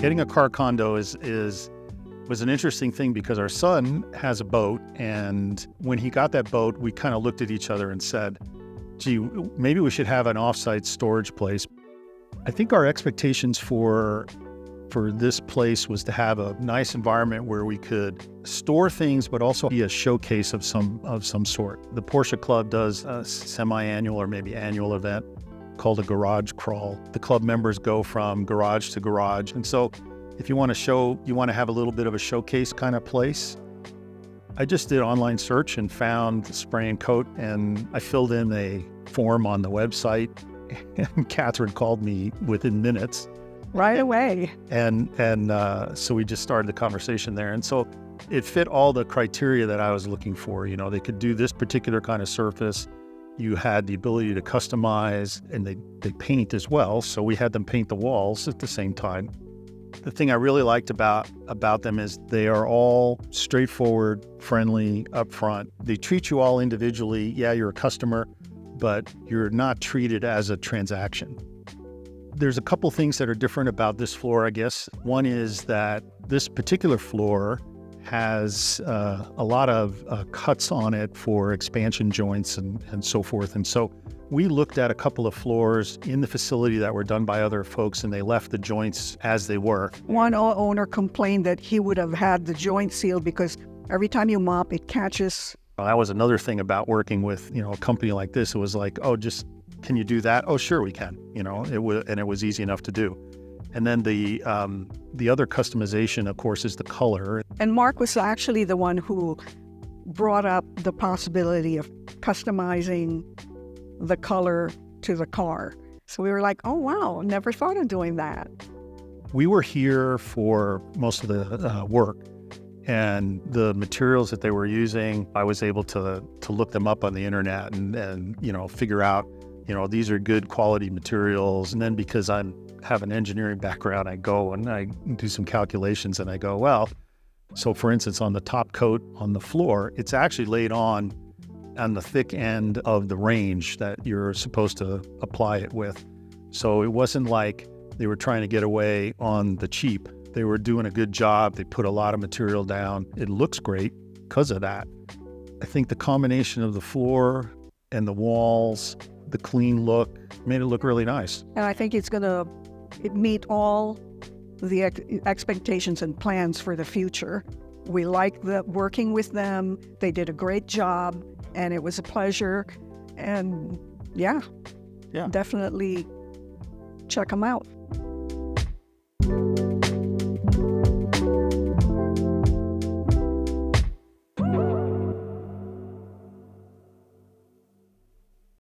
Getting a car condo was an interesting thing because our son has a boat, and when he got that boat, we kind of looked at each other and said, gee, maybe we should have an offsite storage place. I think our expectations for this place was to have a nice environment where we could store things, but also be a showcase of some sort. The Porsche Club does a semi-annual or maybe annual event called a garage crawl. The club members go from garage to garage. And so if you want to have a little bit of a showcase kind of place, I just did online search and found Spray and Coat, and I filled in a form on the website, and Catherine called me within minutes. Right away. And so we just started the conversation there. And so it fit all the criteria that I was looking for. You know, they could do this particular kind of surface. You had the ability to customize, and they paint as well. So we had them paint the walls at the same time. The thing I really liked about them is they are all straightforward, friendly, upfront. They treat you all individually. Yeah, you're a customer, but you're not treated as a transaction. There's a couple things that are different about this floor, I guess. One is that this particular floor has a lot of cuts on it for expansion joints and so forth. And so we looked at a couple of floors in the facility that were done by other folks, and they left the joints as they were. One owner complained that he would have had the joint sealed because every time you mop, it catches. Well, that was another thing about working with, a company like this. It was like, oh, can you do that? Oh, sure we can. It was easy enough to do. And then the other customization, of course, is the color. And Mark was actually the one who brought up the possibility of customizing the color to the car. So we were like, oh, wow, never thought of doing that. We were here for most of the work, and the materials that they were using, I was able to look them up on the internet and figure out, these are good quality materials. And then because I have an engineering background, I go and I do some calculations and I go, well, so for instance, on the top coat on the floor, it's actually laid on the thick end of the range that you're supposed to apply it with. So it wasn't like they were trying to get away on the cheap. They were doing a good job. They put a lot of material down. It looks great because of that. I think the combination of the floor and the walls, the clean look, made it look really nice. And I think it meet all the expectations and plans for the future. We liked working with them. They did a great job, and it was a pleasure. And yeah, definitely check them out.